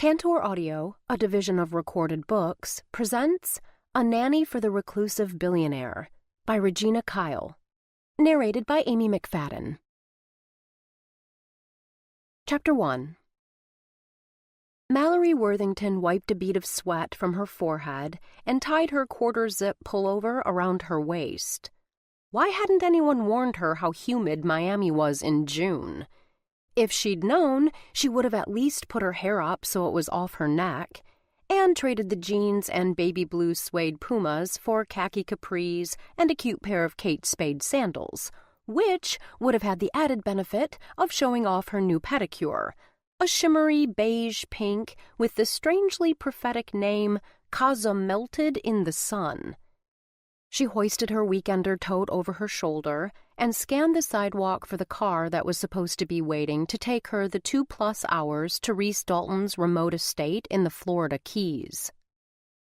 Tantor Audio, a division of Recorded Books, presents A Nanny for the Reclusive Billionaire by Regina Kyle, narrated by Amy McFadden. Chapter 1. Mallory Worthington wiped a bead of sweat from her forehead and tied her quarter-zip pullover around her waist. Why hadn't anyone warned her how humid Miami was in June? If she'd known, she would have at least put her hair up so it was off her neck, and traded the jeans and baby blue suede pumas for khaki capris and a cute pair of Kate Spade sandals, which would have had the added benefit of showing off her new pedicure, a shimmery beige pink with the strangely prophetic name Kaza Melted in the Sun. She hoisted her weekender tote over her shoulder and scanned the sidewalk for the car that was supposed to be waiting to take her the 2+ hours to Reese Dalton's remote estate in the Florida Keys.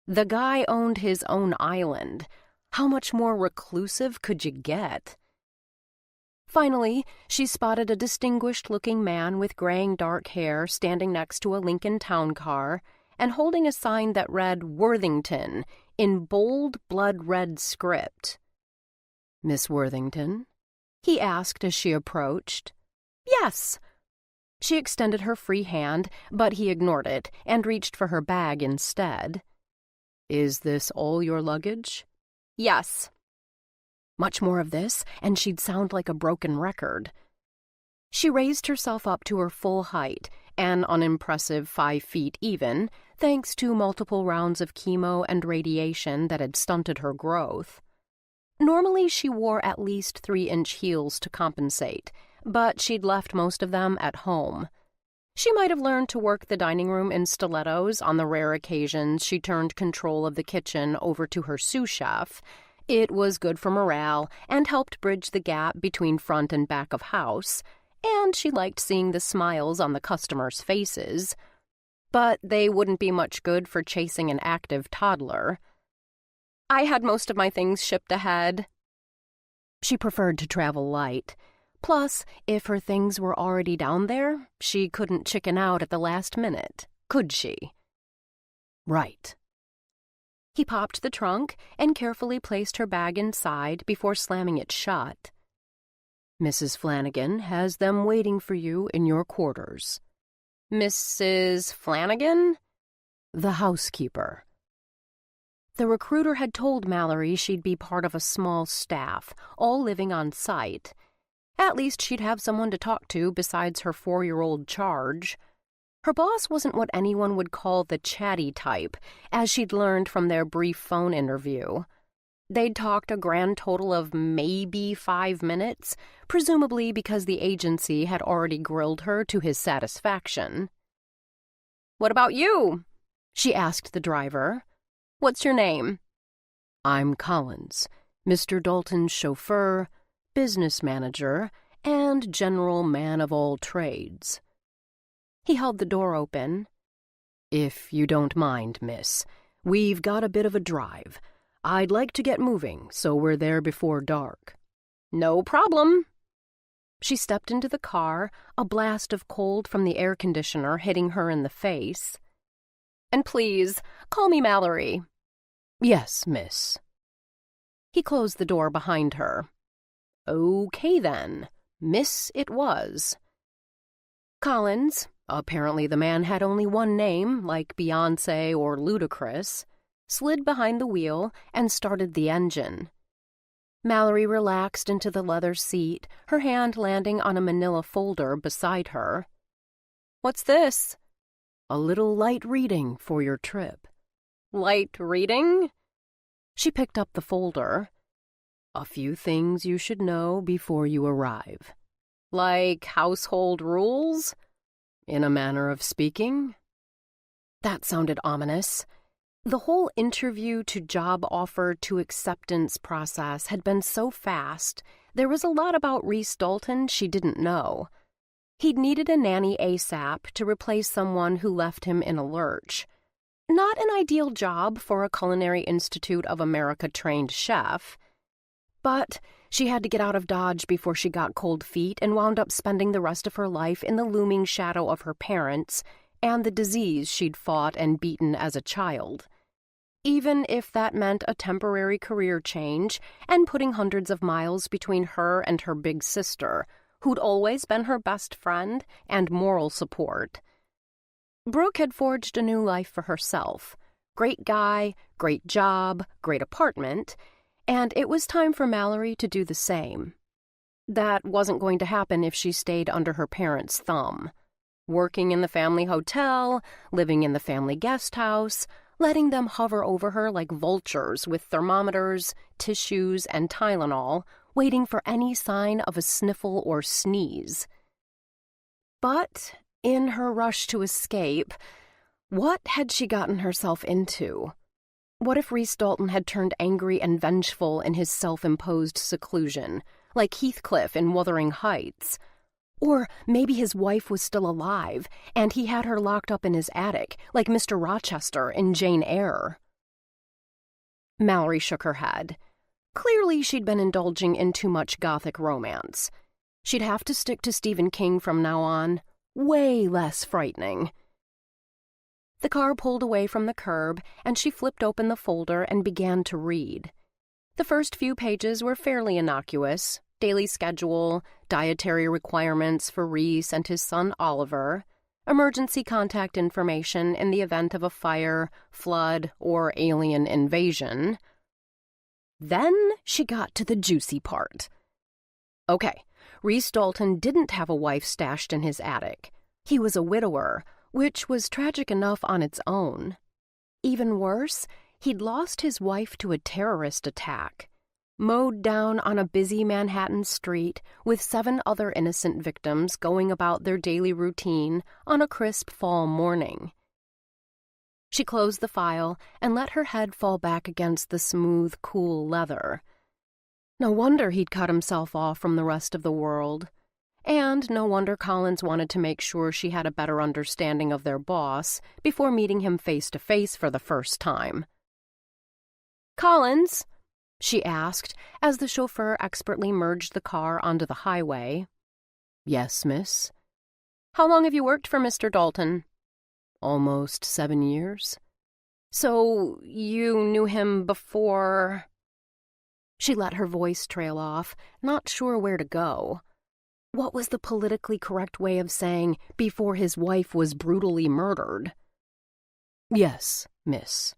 The guy owned his own island. How much more reclusive could you get? Finally, she spotted a distinguished-looking man with graying dark hair standing next to a Lincoln Town car and holding a sign that read Worthington in bold blood-red script. "Miss Worthington?" he asked as she approached. "Yes." She extended her free hand, but he ignored it and reached for her bag instead. "Is this all your luggage?" "Yes." Much more of this, and she'd sound like a broken record. She raised herself up to her full height, an unimpressive 5 feet even, thanks to multiple rounds of chemo and radiation that had stunted her growth. Normally she wore at least 3-inch heels to compensate, but she'd left most of them at home. She might have learned to work the dining room in stilettos on the rare occasions she turned control of the kitchen over to her sous chef. It was good for morale and helped bridge the gap between front and back of house, and she liked seeing the smiles on the customers' faces. But they wouldn't be much good for chasing an active toddler. "I had most of my things shipped ahead." She preferred to travel light. Plus, if her things were already down there, she couldn't chicken out at the last minute, could she? "Right." He popped the trunk and carefully placed her bag inside before slamming it shut. "Mrs. Flanagan has them waiting for you in your quarters." "Mrs. Flanagan?" "The housekeeper." The recruiter had told Mallory she'd be part of a small staff, all living on site. At least she'd have someone to talk to besides her 4-year-old charge. Her boss wasn't what anyone would call the chatty type, as she'd learned from their brief phone interview. They'd talked a grand total of maybe 5 minutes, presumably because the agency had already grilled her to his satisfaction. "What about you?" she asked the driver. "What's your name?" "I'm Collins, Mr. Dalton's chauffeur, business manager, and general man of all trades." He held the door open. "If you don't mind, miss, we've got a bit of a drive. I'd like to get moving, so we're there before dark." "No problem." She stepped into the car, a blast of cold from the air conditioner hitting her in the face. "And please, call me Mallory." "Yes, miss." He closed the door behind her. "Okay, then. Miss it was." Collins, apparently the man had only one name, like Beyoncé or Ludacris, slid behind the wheel and started the engine. Mallory relaxed into the leather seat, her hand landing on a manila folder beside her. "What's this?" "A little light reading for your trip." "Light reading?" She picked up the folder. "A few things you should know before you arrive." "Like household rules?" "In a manner of speaking." That sounded ominous. The whole interview to job offer to acceptance process had been so fast, there was a lot about Reese Dalton she didn't know. He'd needed a nanny ASAP to replace someone who left him in a lurch. Not an ideal job for a Culinary Institute of America-trained chef. But she had to get out of Dodge before she got cold feet and wound up spending the rest of her life in the looming shadow of her parents and the disease she'd fought and beaten as a child. Even if that meant a temporary career change and putting hundreds of miles between her and her big sister, who'd always been her best friend and moral support. Brooke had forged a new life for herself. Great guy, great job, great apartment, and it was time for Mallory to do the same. That wasn't going to happen if she stayed under her parents' thumb. Working in the family hotel, living in the family guest house, letting them hover over her like vultures with thermometers, tissues, and Tylenol, waiting for any sign of a sniffle or sneeze. But in her rush to escape, what had she gotten herself into? What if Rhys Dalton had turned angry and vengeful in his self-imposed seclusion, like Heathcliff in Wuthering Heights? Or maybe his wife was still alive, and he had her locked up in his attic, like Mr. Rochester in Jane Eyre. Mallory shook her head. Clearly she'd been indulging in too much gothic romance. She'd have to stick to Stephen King from now on. Way less frightening. The car pulled away from the curb, and she flipped open the folder and began to read. The first few pages were fairly innocuous. Daily schedule, dietary requirements for Rhys and his son Oliver, emergency contact information in the event of a fire, flood, or alien invasion. Then she got to the juicy part. Okay, Rhys Dalton didn't have a wife stashed in his attic. He was a widower, which was tragic enough on its own. Even worse, he'd lost his wife to a terrorist attack. Mowed down on a busy Manhattan street with 7 other innocent victims going about their daily routine on a crisp fall morning. She closed the file and let her head fall back against the smooth, cool leather. No wonder he'd cut himself off from the rest of the world. And no wonder Collins wanted to make sure she had a better understanding of their boss before meeting him face to face for the first time. "Collins?" she asked, as the chauffeur expertly merged the car onto the highway. "Yes, miss." "How long have you worked for Mr. Dalton?" "Almost 7 years." "So you knew him before—" She let her voice trail off, not sure where to go. What was the politically correct way of saying before his wife was brutally murdered? "Yes, miss."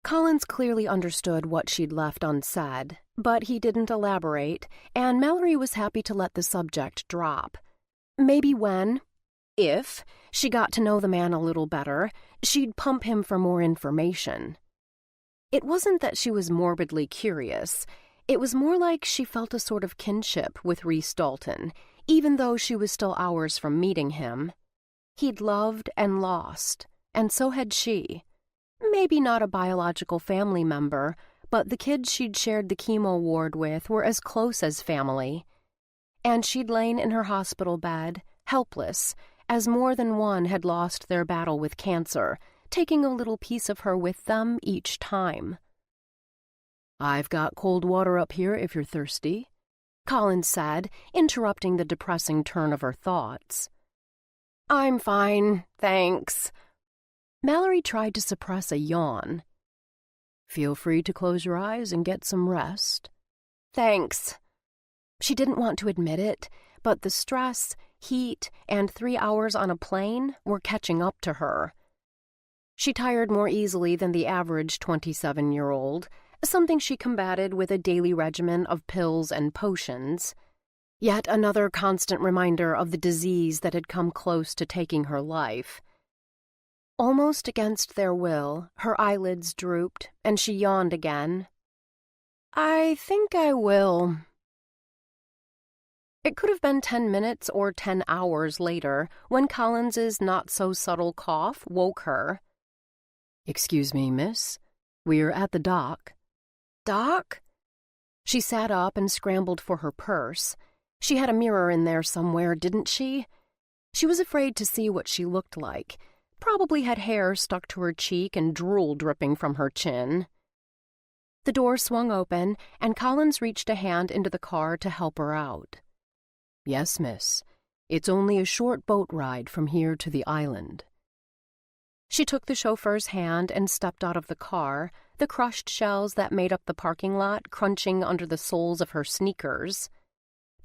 Collins clearly understood what she'd left unsaid, but he didn't elaborate, and Mallory was happy to let the subject drop. Maybe if she got to know the man a little better, she'd pump him for more information. It wasn't that she was morbidly curious. It was more like she felt a sort of kinship with Rhys Dalton, even though she was still hours from meeting him. He'd loved and lost, and so had she. Maybe not a biological family member, but the kids she'd shared the chemo ward with were as close as family. And she'd lain in her hospital bed, helpless, as more than one had lost their battle with cancer, taking a little piece of her with them each time. "I've got cold water up here if you're thirsty," Collins said, interrupting the depressing turn of her thoughts. "I'm fine, thanks." Mallory tried to suppress a yawn. "Feel free to close your eyes and get some rest." "Thanks." She didn't want to admit it, but the stress, heat, and 3 hours on a plane were catching up to her. She tired more easily than the average 27-year-old, something she combated with a daily regimen of pills and potions. Yet another constant reminder of the disease that had come close to taking her life. Almost against their will, her eyelids drooped, and she yawned again. "I think I will." It could have been 10 minutes or 10 hours later when Collins's not-so-subtle cough woke her. "Excuse me, miss. We're at the dock." "Dock?" She sat up and scrambled for her purse. She had a mirror in there somewhere, didn't she? She was afraid to see what she looked like. Probably had hair stuck to her cheek and drool dripping from her chin. The door swung open, and Collins reached a hand into the car to help her out. "Yes, miss. It's only a short boat ride from here to the island." She took the chauffeur's hand and stepped out of the car, the crushed shells that made up the parking lot crunching under the soles of her sneakers.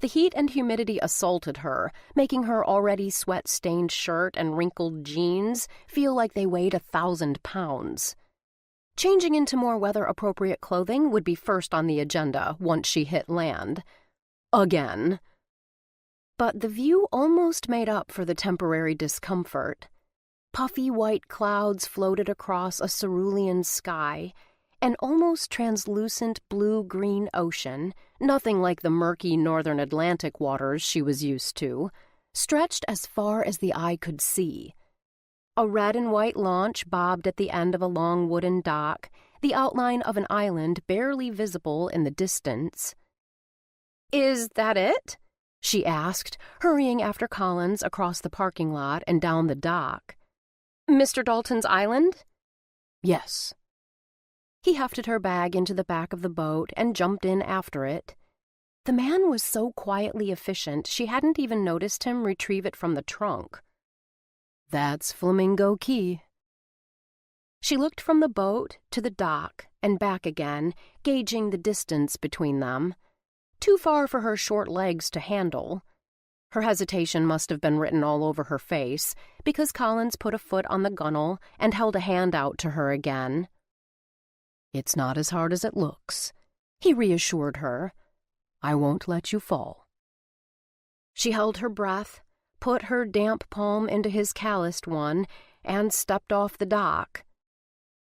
The heat and humidity assaulted her, making her already sweat-stained shirt and wrinkled jeans feel like they weighed 1,000 pounds. Changing into more weather-appropriate clothing would be first on the agenda once she hit land. Again. But the view almost made up for the temporary discomfort. Puffy white clouds floated across a cerulean sky, an almost translucent blue-green ocean, nothing like the murky northern Atlantic waters she was used to, stretched as far as the eye could see. A red and white launch bobbed at the end of a long wooden dock, the outline of an island barely visible in the distance. "Is that it?" she asked, hurrying after Collins across the parking lot and down the dock. "Mr. Dalton's island?" "Yes." He hefted her bag into the back of the boat and jumped in after it. The man was so quietly efficient she hadn't even noticed him retrieve it from the trunk. "That's Flamingo Key." She looked from the boat to the dock and back again, gauging the distance between them. Too far for her short legs to handle. Her hesitation must have been written all over her face, because Collins put a foot on the gunwale and held a hand out to her again. "It's not as hard as it looks," he reassured her. "I won't let you fall." She held her breath, put her damp palm into his calloused one, and stepped off the dock.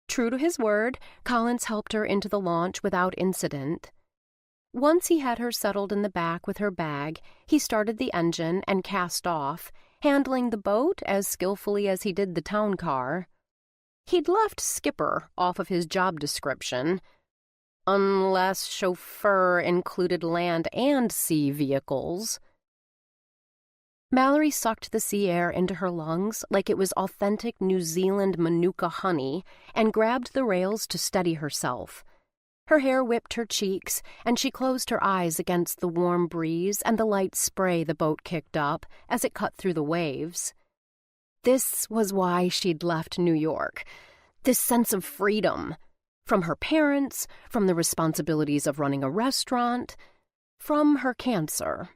True to his word, Collins helped her into the launch without incident. Once he had her settled in the back with her bag, he started the engine and cast off, handling the boat as skillfully as he did the town car. He'd left skipper off of his job description, unless chauffeur included land and sea vehicles. Mallory sucked the sea air into her lungs like it was authentic New Zealand Manuka honey and grabbed the rails to steady herself. Her hair whipped her cheeks, and she closed her eyes against the warm breeze and the light spray the boat kicked up as it cut through the waves. This was why she'd left New York. This sense of freedom. From her parents, from the responsibilities of running a restaurant, from her cancer.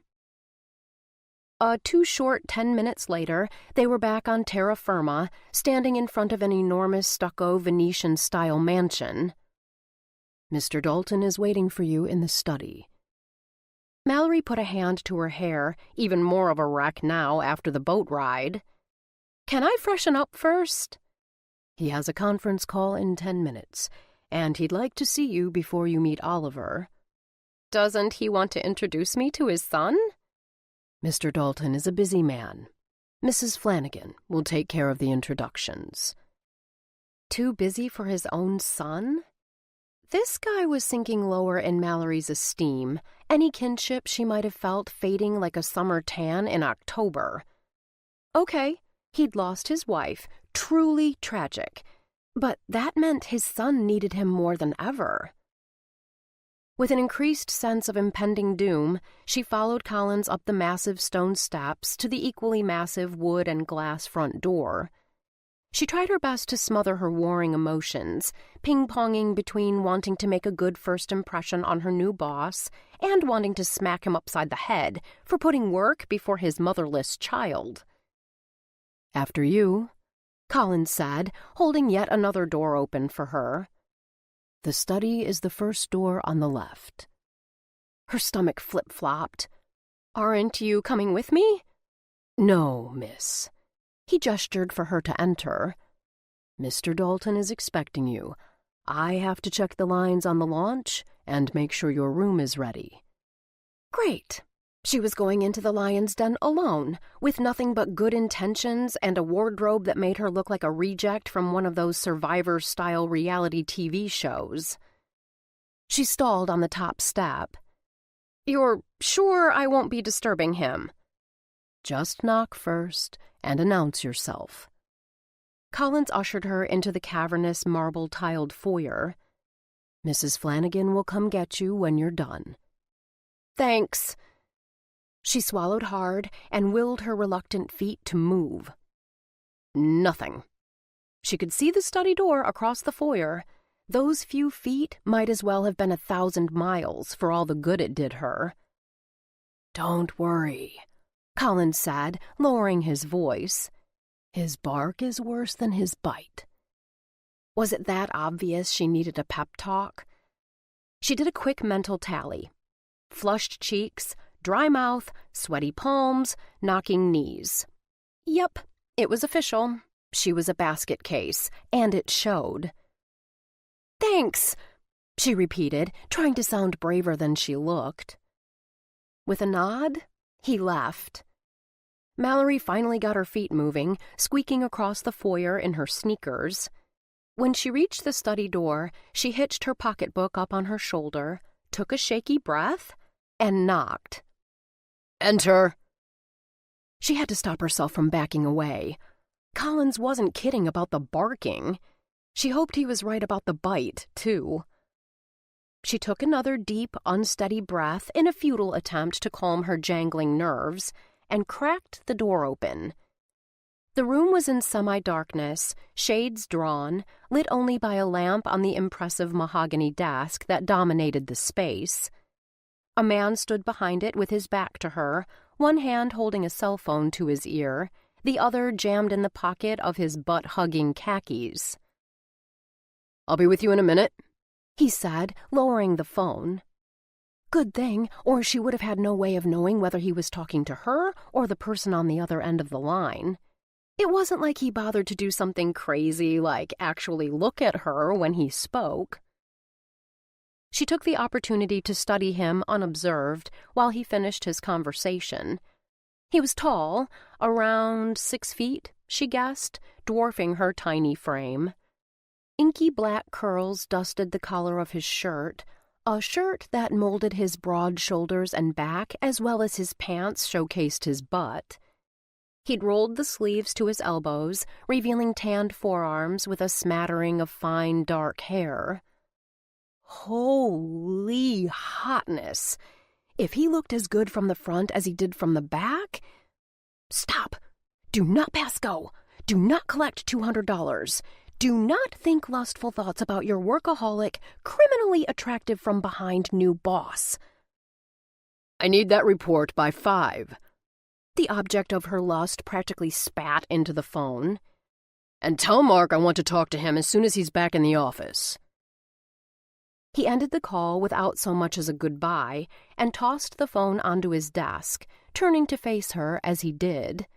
Too short 10 minutes later, they were back on terra firma, standing in front of an enormous stucco Venetian-style mansion. "Mr. Dalton is waiting for you in the study." Mallory put a hand to her hair, even more of a wreck now after the boat ride. "Can I freshen up first?" "He has a conference call in 10 minutes, and he'd like to see you before you meet Oliver." "Doesn't he want to introduce me to his son?" "Mr. Dalton is a busy man. Mrs. Flanagan will take care of the introductions." Too busy for his own son? This guy was sinking lower in Mallory's esteem, any kinship she might have felt fading like a summer tan in October. Okay, he'd lost his wife, truly tragic, but that meant his son needed him more than ever. With an increased sense of impending doom, she followed Collins up the massive stone steps to the equally massive wood and glass front door. She tried her best to smother her warring emotions, ping-ponging between wanting to make a good first impression on her new boss and wanting to smack him upside the head for putting work before his motherless child. "After you," Collins said, holding yet another door open for her. "The study is the first door on the left." Her stomach flip-flopped. "Aren't you coming with me?" "No, miss." He gestured for her to enter. "Mr. Dalton is expecting you. I have to check the lines on the launch and make sure your room is ready." Great. She was going into the lion's den alone, with nothing but good intentions and a wardrobe that made her look like a reject from one of those Survivor-style reality TV shows. She stalled on the top step. "You're sure I won't be disturbing him?" "Just knock first and announce yourself." Collins ushered her into the cavernous marble-tiled foyer. "Mrs. Flanagan will come get you when you're done." "Thanks." She swallowed hard and willed her reluctant feet to move. Nothing. She could see the study door across the foyer. Those few feet might as well have been 1,000 miles for all the good it did her. "Don't worry," Colin said, lowering his voice. "His bark is worse than his bite." Was it that obvious she needed a pep talk? She did a quick mental tally. Flushed cheeks, dry mouth, sweaty palms, knocking knees. Yep, it was official. She was a basket case, and it showed. "Thanks," she repeated, trying to sound braver than she looked. With a nod, he left. Mallory finally got her feet moving, squeaking across the foyer in her sneakers. When she reached the study door, she hitched her pocketbook up on her shoulder, took a shaky breath, and knocked. "Enter." She had to stop herself from backing away. Collins wasn't kidding about the barking. She hoped he was right about the bite, too. She took another deep, unsteady breath in a futile attempt to calm her jangling nerves, and cracked the door open. The room was in semi-darkness, shades drawn, lit only by a lamp on the impressive mahogany desk that dominated the space. A man stood behind it with his back to her, one hand holding a cell phone to his ear, the other jammed in the pocket of his butt-hugging khakis. "I'll be with you in a minute," he said, lowering the phone. Good thing, or she would have had no way of knowing whether he was talking to her or the person on the other end of the line. It wasn't like he bothered to do something crazy like actually look at her when he spoke. She took the opportunity to study him unobserved while he finished his conversation. He was tall, around 6 feet, she guessed, dwarfing her tiny frame. Inky black curls dusted the collar of his shirt, a shirt that molded his broad shoulders and back as well as his pants showcased his butt. He'd rolled the sleeves to his elbows, revealing tanned forearms with a smattering of fine dark hair. Holy hotness! If he looked as good from the front as he did from the back... Stop! Do not pass go! Do not collect $200! Do not think lustful thoughts about your workaholic, criminally attractive from behind new boss. "I need that report by 5. The object of her lust practically spat into the phone. "And tell Mark I want to talk to him as soon as he's back in the office." He ended the call without so much as a goodbye and tossed the phone onto his desk, turning to face her as he did.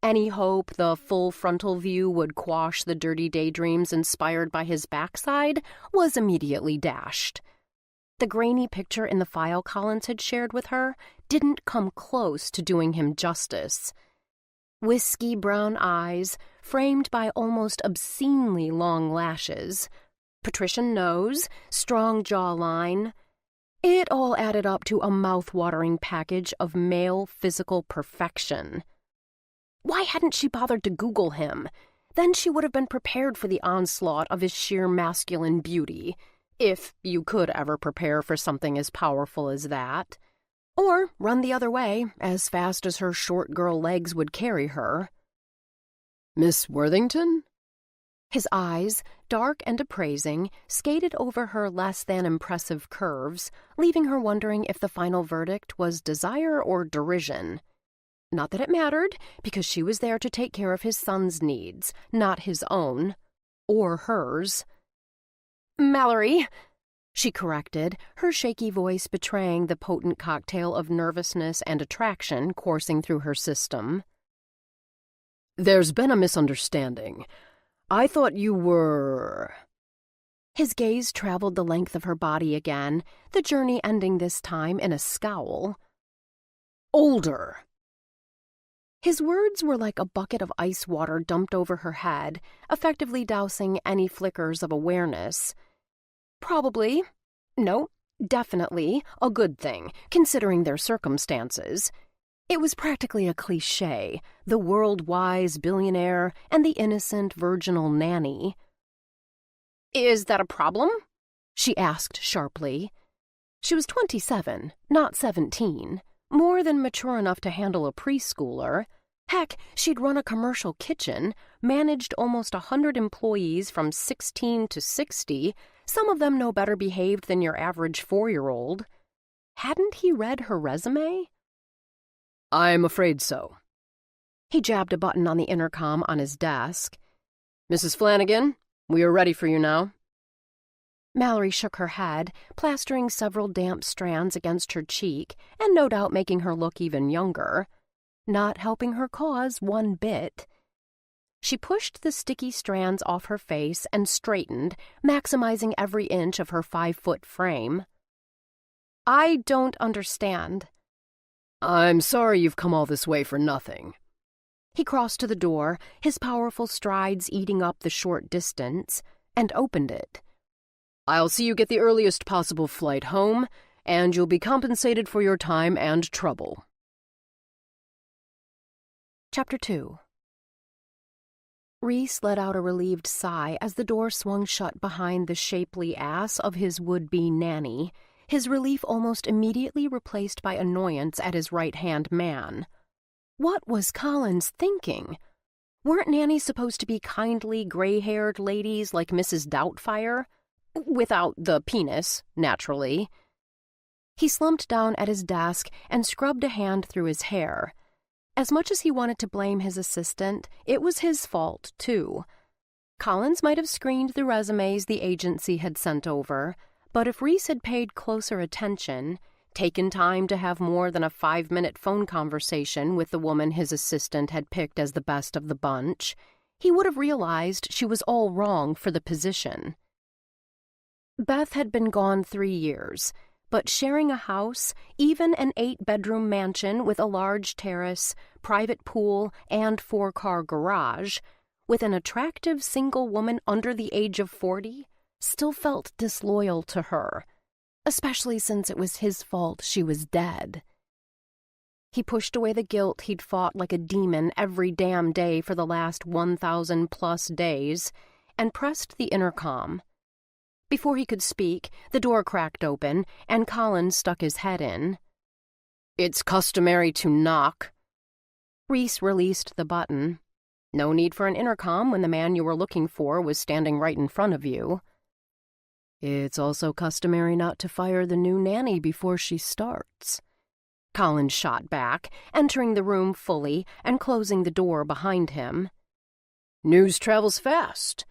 Any hope the full frontal view would quash the dirty daydreams inspired by his backside was immediately dashed. The grainy picture in the file Collins had shared with her didn't come close to doing him justice. Whiskey brown eyes, framed by almost obscenely long lashes, patrician nose, strong jawline. It all added up to a mouth-watering package of male physical perfection. Why hadn't she bothered to Google him? Then she would have been prepared for the onslaught of his sheer masculine beauty, if you could ever prepare for something as powerful as that. Or run the other way, as fast as her short girl legs would carry her. "Miss Worthington?" His eyes, dark and appraising, skated over her less than impressive curves, leaving her wondering if the final verdict was desire or derision. Not that it mattered, because she was there to take care of his son's needs, not his own. Or hers. "Mallory," she corrected, her shaky voice betraying the potent cocktail of nervousness and attraction coursing through her system. "There's been a misunderstanding. I thought you were..." His gaze traveled the length of her body again, the journey ending this time in a scowl. "Older." His words were like a bucket of ice water dumped over her head, effectively dousing any flickers of awareness. Probably, no, definitely, a good thing, considering their circumstances. It was practically a cliché, the world-wise billionaire and the innocent virginal nanny. "Is that a problem?" she asked sharply. She was 27, not 17. More than mature enough to handle a preschooler. Heck, she'd run a commercial kitchen, managed almost 100 employees from 16 to 60, some of them no better behaved than your average 4-year-old. Hadn't he read her resume? I'm afraid so. He jabbed a button on the intercom on his desk. Mrs. Flanagan, we are ready for you now. Mallory shook her head, plastering several damp strands against her cheek, and no doubt making her look even younger. Not helping her cause one bit. She pushed the sticky strands off her face and straightened, maximizing every inch of her 5-foot frame. I don't understand. I'm sorry you've come all this way for nothing. He crossed to the door, his powerful strides eating up the short distance, and opened it. I'll see you get the earliest possible flight home, and you'll be compensated for your time and trouble. Chapter 2. Reese let out a relieved sigh as the door swung shut behind the shapely ass of his would-be nanny, his relief almost immediately replaced by annoyance at his right-hand man. What was Collins thinking? Weren't nannies supposed to be kindly, gray-haired ladies like Mrs. Doubtfire? Without the penis, naturally. He slumped down at his desk and scrubbed a hand through his hair. As much as he wanted to blame his assistant, it was his fault, too. Collins might have screened the resumes the agency had sent over, but if Reese had paid closer attention, taken time to have more than a 5-minute phone conversation with the woman his assistant had picked as the best of the bunch, he would have realized she was all wrong for the position. Beth had been gone 3 years, but sharing a house, even an 8-bedroom mansion with a large terrace, private pool, and 4-car garage, with an attractive single woman under the age of 40, still felt disloyal to her, especially since it was his fault she was dead. He pushed away the guilt he'd fought like a demon every damn day for the last 1,000+ days, and pressed the intercom. Before he could speak, the door cracked open, and Collins stuck his head in. It's customary to knock. Reese released the button. No need for an intercom when the man you were looking for was standing right in front of you. It's also customary not to fire the new nanny before she starts. Collins shot back, entering the room fully and closing the door behind him. News travels fast.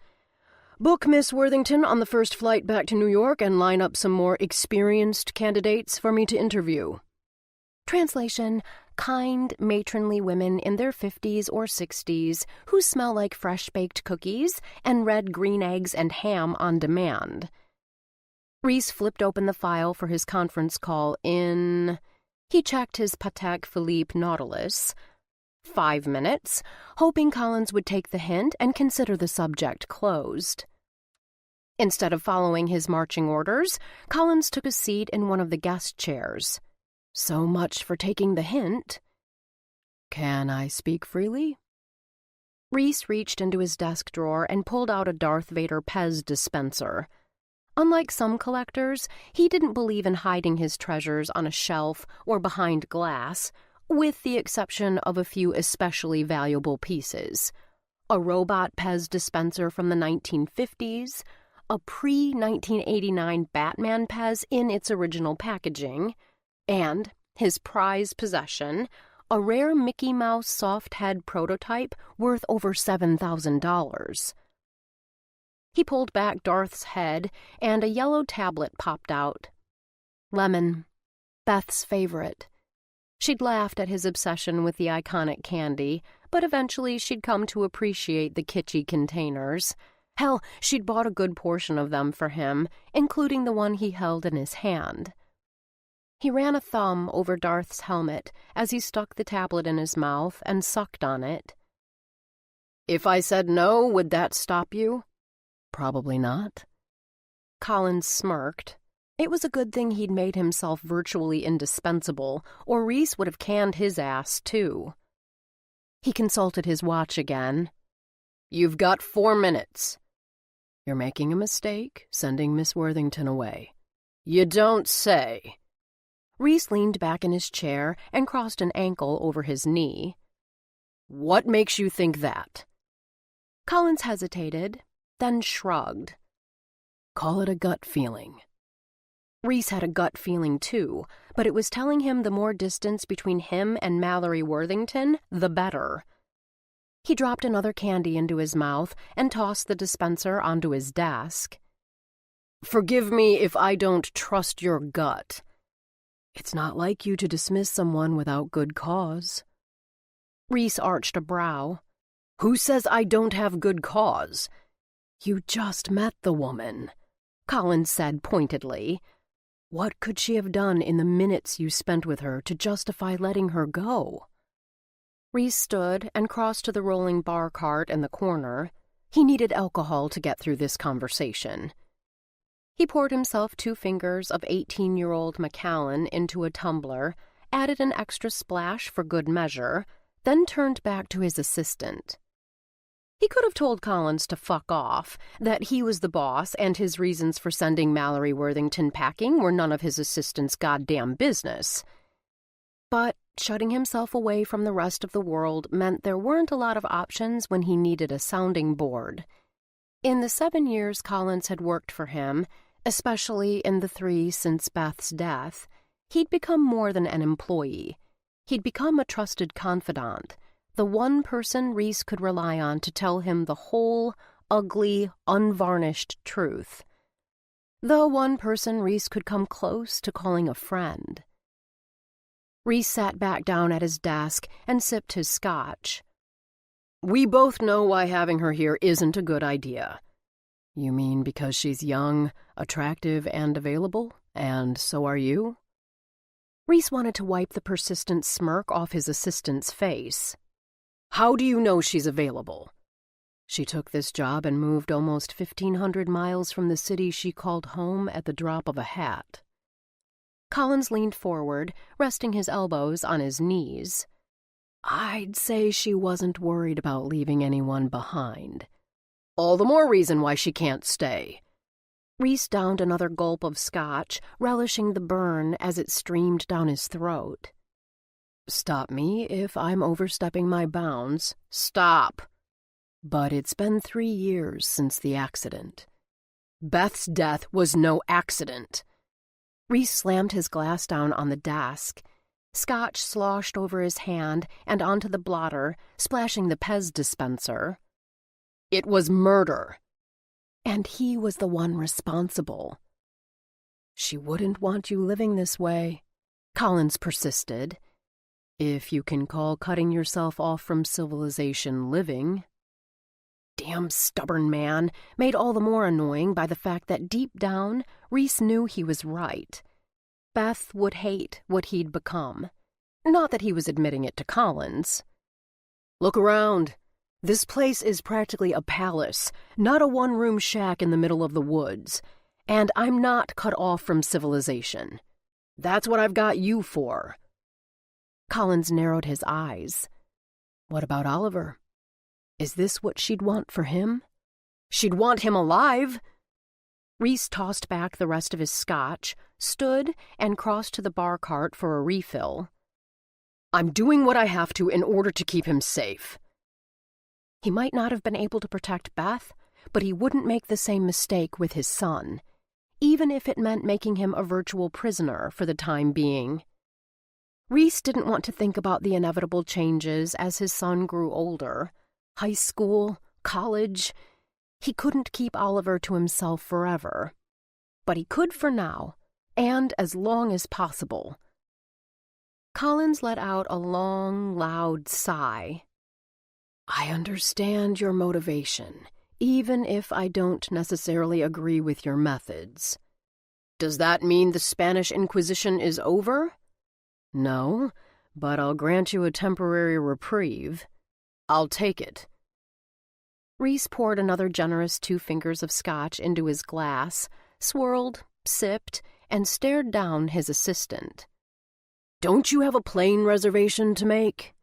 Book Miss Worthington on the first flight back to New York and line up some more experienced candidates for me to interview. Translation: kind, matronly women in their 50s or 60s who smell like fresh-baked cookies and red green eggs and ham on demand. Reese flipped open the file for his conference call in... He checked his Patek Philippe Nautilus. 5 minutes, hoping Collins would take the hint and consider the subject closed. Instead of following his marching orders, Collins took a seat in one of the guest chairs. So much for taking the hint. Can I speak freely? Reese reached into his desk drawer and pulled out a Darth Vader Pez dispenser. Unlike some collectors, he didn't believe in hiding his treasures on a shelf or behind glass, with the exception of a few especially valuable pieces. A robot Pez dispenser from the 1950s, a pre-1989 Batman Pez in its original packaging, and, his prize possession, a rare Mickey Mouse soft head prototype worth over $7,000. He pulled back Darth's head, and a yellow tablet popped out. Lemon, Beth's favorite. She'd laughed at his obsession with the iconic candy, but eventually she'd come to appreciate the kitschy containers. Hell, she'd bought a good portion of them for him, including the one he held in his hand. He ran a thumb over Darth's helmet as he stuck the tablet in his mouth and sucked on it. If I said no, would that stop you? Probably not. Collins smirked. It was a good thing he'd made himself virtually indispensable, or Reese would have canned his ass, too. He consulted his watch again. You've got 4 minutes. You're making a mistake, sending Miss Worthington away. You don't say. Reese leaned back in his chair and crossed an ankle over his knee. "What makes you think that?" Collins hesitated, then shrugged. "Call it a gut feeling." Reese had a gut feeling too, but it was telling him the more distance between him and Mallory Worthington, the better. He dropped another candy into his mouth and tossed the dispenser onto his desk. "Forgive me if I don't trust your gut. It's not like you to dismiss someone without good cause." Reese arched a brow. "Who says I don't have good cause?" "You just met the woman," Collins said pointedly. "What could she have done in the minutes you spent with her to justify letting her go?" Reese stood and crossed to the rolling bar cart in the corner. He needed alcohol to get through this conversation. He poured himself 2 fingers of 18-year-old Macallan into a tumbler, added an extra splash for good measure, then turned back to his assistant. He could have told Collins to fuck off, that he was the boss and his reasons for sending Mallory Worthington packing were none of his assistant's goddamn business. But shutting himself away from the rest of the world meant there weren't a lot of options when he needed a sounding board. In the 7 years Collins had worked for him, especially in the 3 since Beth's death, he'd become more than an employee. He'd become a trusted confidant, the one person Reese could rely on to tell him the whole, ugly, unvarnished truth. The one person Reese could come close to calling a friend. Reese sat back down at his desk and sipped his scotch. "We both know why having her here isn't a good idea." "You mean because she's young, attractive, and available? And so are you?" Reese wanted to wipe the persistent smirk off his assistant's face. "How do you know she's available?" "She took this job and moved almost 1,500 miles from the city she called home at the drop of a hat." Collins leaned forward, resting his elbows on his knees. "I'd say she wasn't worried about leaving anyone behind. All the more reason why she can't stay." Reese downed another gulp of scotch, relishing the burn as it streamed down his throat. "Stop me if I'm overstepping my bounds." "Stop." "But it's been 3 years since the accident." "Beth's death was no accident." Reese slammed his glass down on the desk. Scotch sloshed over his hand and onto the blotter, splashing the Pez dispenser. "It was murder." "And he was the one responsible." "She wouldn't want you living this way," Collins persisted. "If you can call cutting yourself off from civilization living." Damn stubborn man, made all the more annoying by the fact that deep down, Reese knew he was right. Beth would hate what he'd become. Not that he was admitting it to Collins. "Look around. This place is practically a palace, not a one-room shack in the middle of the woods. And I'm not cut off from civilization. That's what I've got you for." Collins narrowed his eyes. "What about Oliver? Is this what she'd want for him?" "She'd want him alive." Reese tossed back the rest of his scotch, stood, and crossed to the bar cart for a refill. "I'm doing what I have to in order to keep him safe." He might not have been able to protect Beth, but he wouldn't make the same mistake with his son, even if it meant making him a virtual prisoner for the time being. Reese didn't want to think about the inevitable changes as his son grew older. High school, college. He couldn't keep Oliver to himself forever. But he could for now, and as long as possible. Collins let out a long, loud sigh. "I understand your motivation, even if I don't necessarily agree with your methods." "Does that mean the Spanish Inquisition is over?" "No, but I'll grant you a temporary reprieve. I'll take it." Reese poured another generous 2 fingers of scotch into his glass, swirled, sipped, and stared down his assistant. "Don't you have a plane reservation to make?"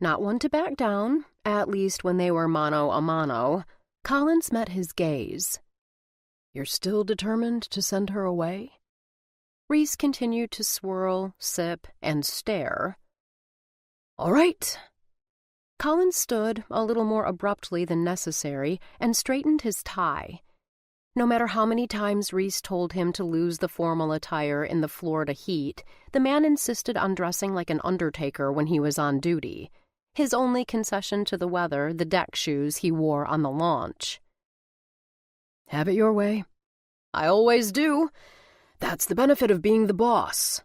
Not one to back down, at least when they were mano a mano. Collins met his gaze. "You're still determined to send her away?" Reese continued to swirl, sip, and stare. "All right." Collins stood a little more abruptly than necessary and straightened his tie. No matter how many times Reese told him to lose the formal attire in the Florida heat, the man insisted on dressing like an undertaker when he was on duty. His only concession to the weather, the deck shoes he wore on the launch. "Have it your way." "I always do. That's the benefit of being the boss."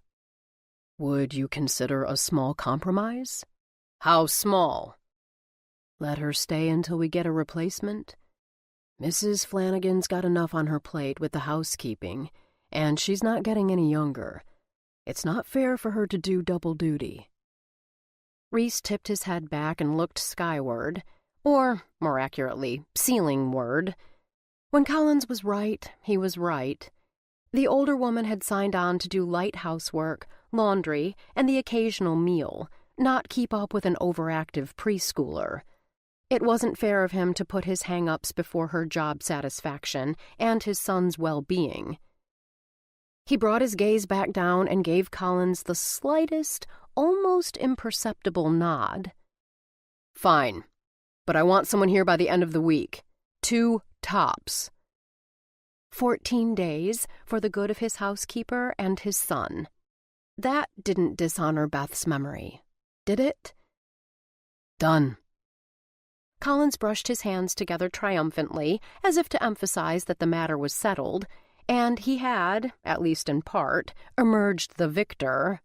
"Would you consider a small compromise?" "How small?" "Let her stay until we get a replacement. Mrs. Flanagan's got enough on her plate with the housekeeping, and she's not getting any younger. It's not fair for her to do double duty." Reese tipped his head back and looked skyward, or, more accurately, ceilingward. When Collins was right, he was right. The older woman had signed on to do light housework, laundry, and the occasional meal, not keep up with an overactive preschooler. It wasn't fair of him to put his hang-ups before her job satisfaction and his son's well-being. He brought his gaze back down and gave Collins the slightest, almost imperceptible nod. "Fine, but I want someone here by the end of the week. 2 tops." 14 days for the good of his housekeeper and his son. That didn't dishonor Beth's memory, did it? "Done." Collins brushed his hands together triumphantly, as if to emphasize that the matter was settled, and he had, at least in part, emerged the victor.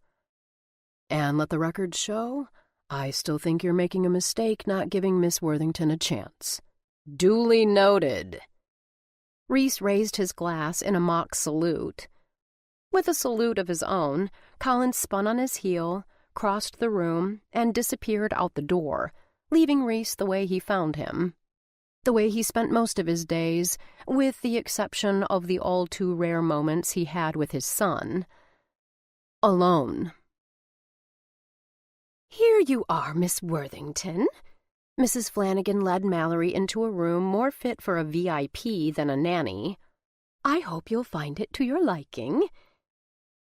"And let the records show, I still think you're making a mistake not giving Miss Worthington a chance." "Duly noted." Reese raised his glass in a mock salute. With a salute of his own, Collins spun on his heel, crossed the room, and disappeared out the door, leaving Reese the way he found him. The way he spent most of his days, with the exception of the all-too-rare moments he had with his son. Alone. "Here you are, Miss Worthington." Mrs. Flanagan led Mallory into a room more fit for a VIP than a nanny. "I hope you'll find it to your liking."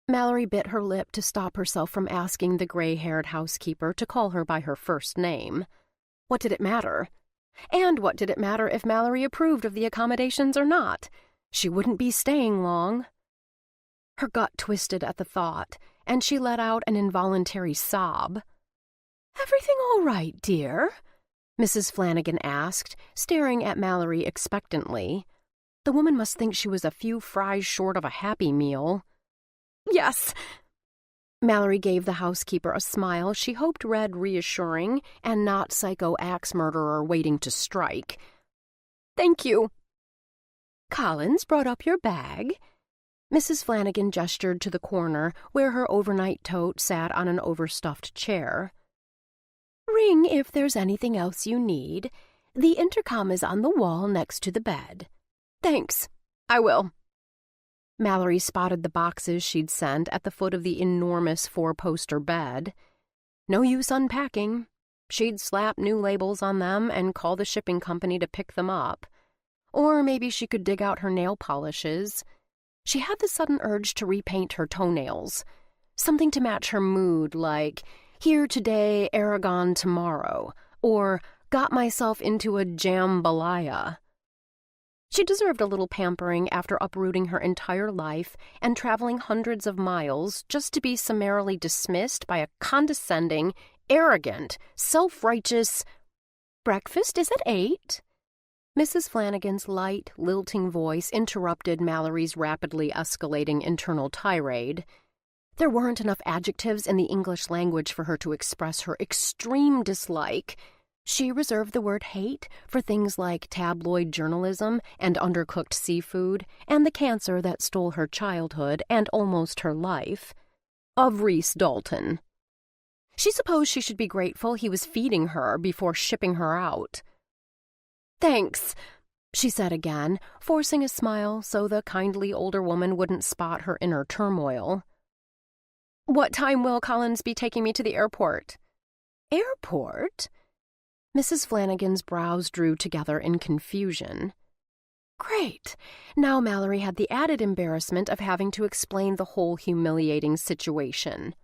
Mallory bit her lip to stop herself from asking the gray-haired housekeeper to call her by her first name. What did it matter? And what did it matter if Mallory approved of the accommodations or not? She wouldn't be staying long. Her gut twisted at the thought, and she let out an involuntary sob. "Everything all right, dear?" Mrs. Flanagan asked, staring at Mallory expectantly. The woman must think she was a few fries short of a Happy Meal. "Yes." Mallory gave the housekeeper a smile she hoped read reassuring and not psycho axe murderer waiting to strike. "Thank you." "Collins brought up your bag." Mrs. Flanagan gestured to the corner where her overnight tote sat on an overstuffed chair. "Ring if there's anything else you need. The intercom is on the wall next to the bed." "Thanks. I will." Mallory spotted the boxes she'd sent at the foot of the enormous 4-poster bed. No use unpacking. She'd slap new labels on them and call the shipping company to pick them up. Or maybe she could dig out her nail polishes. She had the sudden urge to repaint her toenails. Something to match her mood, like, "Here today, Aragon tomorrow," or "Got myself into a jambalaya." She deserved a little pampering after uprooting her entire life and traveling hundreds of miles just to be summarily dismissed by a condescending, arrogant, self-righteous... "Breakfast is at 8. Mrs. Flanagan's light, lilting voice interrupted Mallory's rapidly escalating internal tirade. There weren't enough adjectives in the English language for her to express her extreme dislike. She reserved the word hate for things like tabloid journalism and undercooked seafood and the cancer that stole her childhood and almost her life. Of Reese Dalton. She supposed she should be grateful he was feeding her before shipping her out. "Thanks," she said again, forcing a smile so the kindly older woman wouldn't spot her inner turmoil. "What time will Collins be taking me to the airport?" "Airport?" Mrs. Flanagan's brows drew together in confusion. Great. Now Mallory had the added embarrassment of having to explain the whole humiliating situation.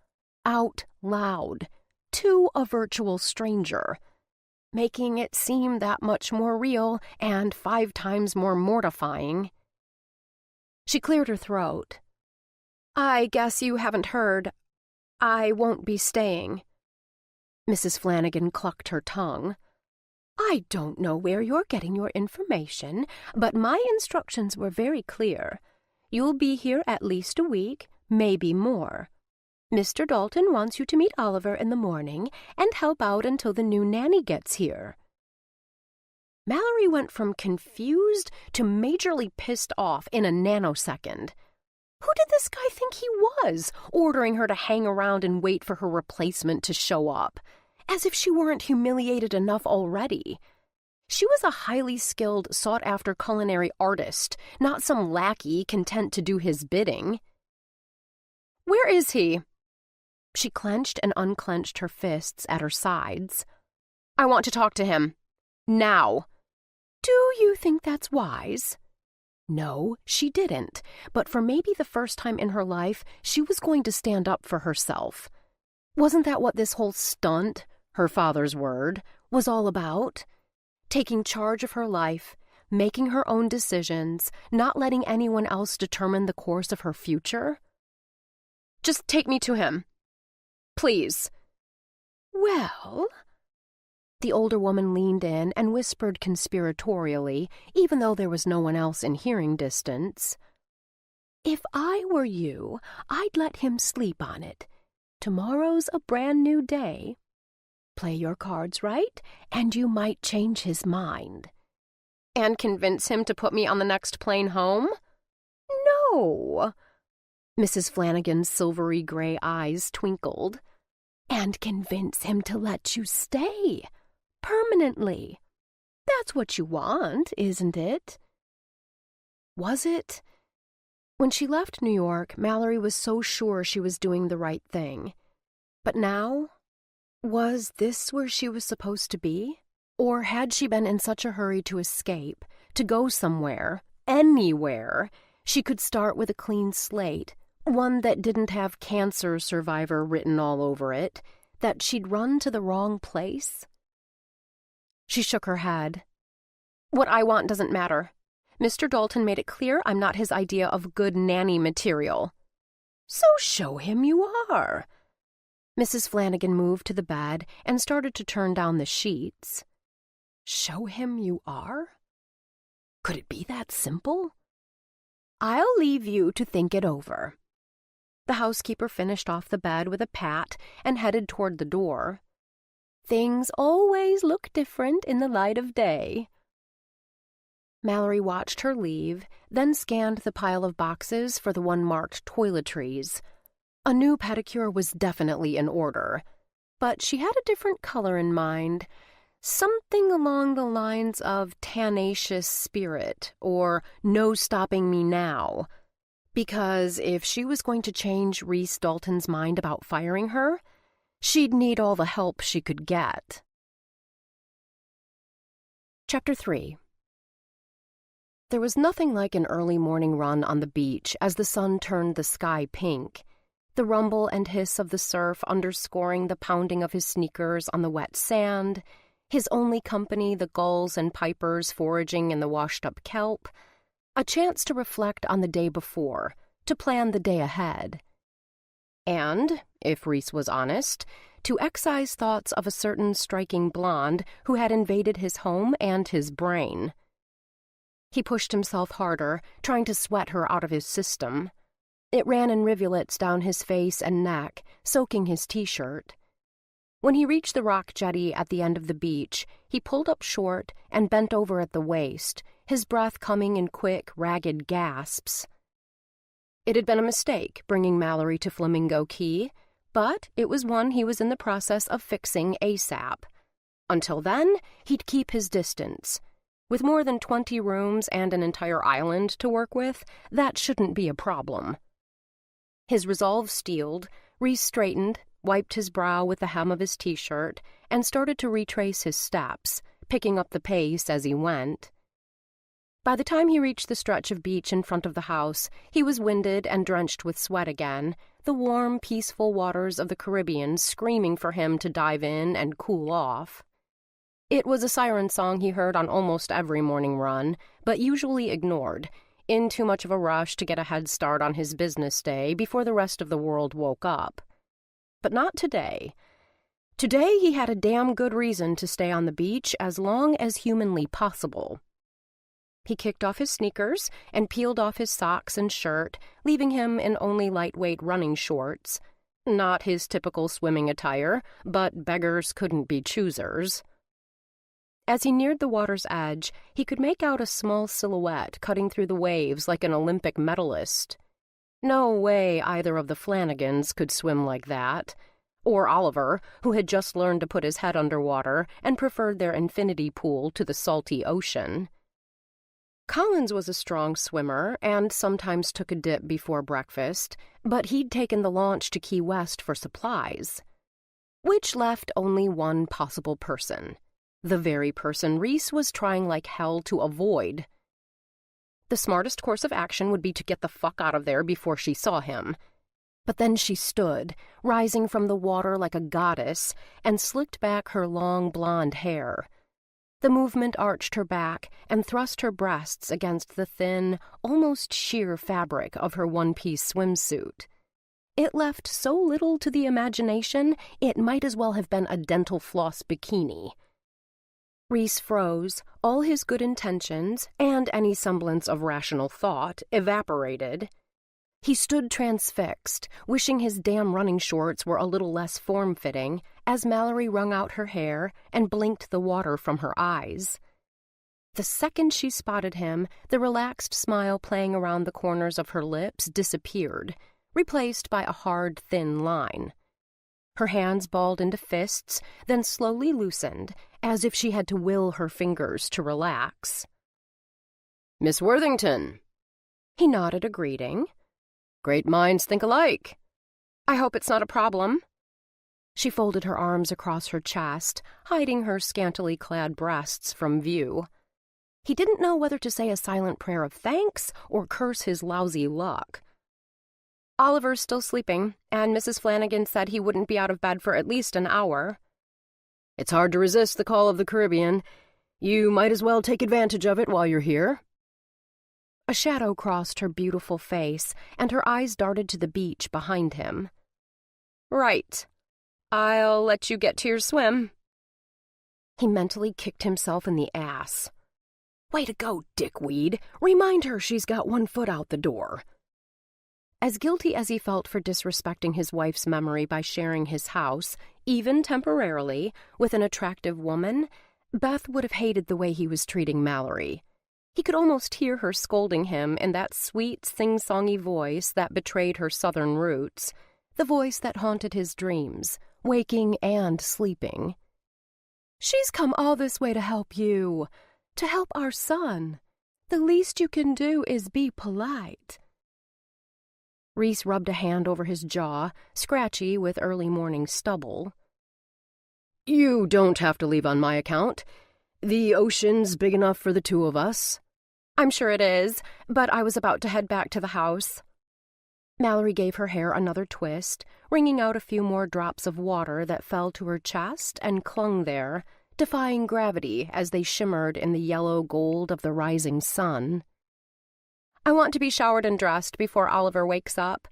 Out loud. To a virtual stranger. Making it seem that much more real and 5 times more mortifying. She cleared her throat. I guess you haven't heard. I won't be staying. Mrs. Flanagan clucked her tongue. I don't know where you're getting your information, but my instructions were very clear. You'll be here at least a week, maybe more. Mr. Dalton wants you to meet Oliver in the morning and help out until the new nanny gets here. Mallory went from confused to majorly pissed off in a nanosecond. Who did this guy think he was, ordering her to hang around and wait for her replacement to show up? As if she weren't humiliated enough already. She was a highly skilled, sought-after culinary artist, not some lackey content to do his bidding. Where is he? She clenched and unclenched her fists at her sides. I want to talk to him. Now. Do you think that's wise? No, she didn't, but for maybe the first time in her life, she was going to stand up for herself. Wasn't that what this whole stunt, her father's word, was all about? Taking charge of her life, making her own decisions, not letting anyone else determine the course of her future? Just take me to him. Please. Well... The older woman leaned in and whispered conspiratorially, even though there was no one else in hearing distance. If I were you, I'd let him sleep on it. Tomorrow's a brand new day. Play your cards right, and you might change his mind. And convince him to put me on the next plane home? No. Mrs. Flanagan's silvery gray eyes twinkled. And convince him to let you stay. Permanently. That's what you want, isn't it? Was it? When she left New York, Mallory was so sure she was doing the right thing. But now, was this where she was supposed to be? Or had she been in such a hurry to escape, to go somewhere, anywhere, she could start with a clean slate, one that didn't have cancer survivor written all over it, that she'd run to the wrong place? She shook her head. What I want doesn't matter. Mr. Dalton made it clear I'm not his idea of good nanny material. So show him you are. Mrs. Flanagan moved to the bed and started to turn down the sheets. Show him you are? Could it be that simple? I'll leave you to think it over. The housekeeper finished off the bed with a pat and headed toward the door. Things always look different in the light of day. Mallory watched her leave, then scanned the pile of boxes for the one marked toiletries. A new pedicure was definitely in order, but she had a different color in mind, something along the lines of Tenacious Spirit or No Stopping Me Now, because if she was going to change Reese Dalton's mind about firing her, she'd need all the help she could get. Chapter 3. There was nothing like an early morning run on the beach as the sun turned the sky pink, the rumble and hiss of the surf underscoring the pounding of his sneakers on the wet sand, his only company the gulls and pipers foraging in the washed-up kelp, a chance to reflect on the day before, to plan the day ahead. And, if Reese was honest, to excise thoughts of a certain striking blonde who had invaded his home and his brain. He pushed himself harder, trying to sweat her out of his system. It ran in rivulets down his face and neck, soaking his t-shirt. When he reached the rock jetty at the end of the beach, he pulled up short and bent over at the waist, his breath coming in quick, ragged gasps. It had been a mistake bringing Mallory to Flamingo Key, but it was one he was in the process of fixing ASAP. Until then, he'd keep his distance. With more than 20 rooms and an entire island to work with, that shouldn't be a problem. His resolve steeled, Reese straightened, wiped his brow with the hem of his t-shirt, and started to retrace his steps, picking up the pace as he went. By the time he reached the stretch of beach in front of the house, he was winded and drenched with sweat again, the warm, peaceful waters of the Caribbean screaming for him to dive in and cool off. It was a siren song he heard on almost every morning run, but usually ignored, in too much of a rush to get a head start on his business day before the rest of the world woke up. But not today. Today he had a damn good reason to stay on the beach as long as humanly possible. He kicked off his sneakers and peeled off his socks and shirt, leaving him in only lightweight running shorts. Not his typical swimming attire, but beggars couldn't be choosers. As he neared the water's edge, he could make out a small silhouette cutting through the waves like an Olympic medalist. No way either of the Flanagans could swim like that. Or Oliver, who had just learned to put his head underwater and preferred their infinity pool to the salty ocean. Collins was a strong swimmer and sometimes took a dip before breakfast, but he'd taken the launch to Key West for supplies. Which left only one possible person. The very person Reese was trying like hell to avoid. The smartest course of action would be to get the fuck out of there before she saw him. But then she stood, rising from the water like a goddess, and slicked back her long blonde hair. The movement arched her back and thrust her breasts against the thin, almost sheer fabric of her one-piece swimsuit. It left so little to the imagination, it might as well have been a dental floss bikini. Reese froze, all his good intentions, and any semblance of rational thought, evaporated. He stood transfixed, wishing his damn running shorts were a little less form-fitting, as Mallory wrung out her hair and blinked the water from her eyes. The second she spotted him, the relaxed smile playing around the corners of her lips disappeared, replaced by a hard, thin line. Her hands balled into fists, then slowly loosened, as if she had to will her fingers to relax. "Miss Worthington." He nodded a greeting. "Great minds think alike." "I hope it's not a problem." She folded her arms across her chest, hiding her scantily clad breasts from view. He didn't know whether to say a silent prayer of thanks or curse his lousy luck. "Oliver's still sleeping, and Mrs. Flanagan said he wouldn't be out of bed for at least an hour." "It's hard to resist the call of the Caribbean. You might as well take advantage of it while you're here." A shadow crossed her beautiful face, and her eyes darted to the beach behind him. "Right. I'll let you get to your swim." He mentally kicked himself in the ass. "Way to go, dickweed. Remind her she's got one foot out the door." As guilty as he felt for disrespecting his wife's memory by sharing his house, even temporarily, with an attractive woman, Beth would have hated the way he was treating Mallory. He could almost hear her scolding him in that sweet, sing-songy voice that betrayed her southern roots, the voice that haunted his dreams, waking and sleeping. "She's come all this way to help you, to help our son. The least you can do is be polite." Reese rubbed a hand over his jaw, scratchy with early morning stubble. "You don't have to leave on my account. The ocean's big enough for the two of us." "I'm sure it is, but I was about to head back to the house." Mallory gave her hair another twist, wringing out a few more drops of water that fell to her chest and clung there, defying gravity as they shimmered in the yellow gold of the rising sun. "I want to be showered and dressed before Oliver wakes up."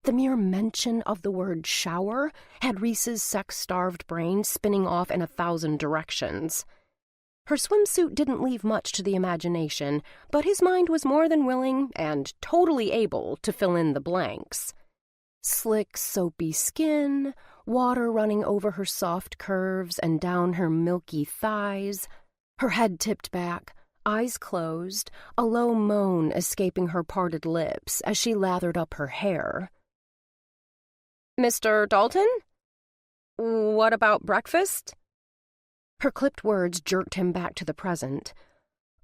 The mere mention of the word shower had Reese's sex-starved brain spinning off in 1,000 directions. Her swimsuit didn't leave much to the imagination, but his mind was more than willing and totally able to fill in the blanks. Slick, soapy skin, water running over her soft curves and down her milky thighs, her head tipped back, eyes closed, a low moan escaping her parted lips as she lathered up her hair. "Mr. Dalton? What about breakfast?" Her clipped words jerked him back to the present.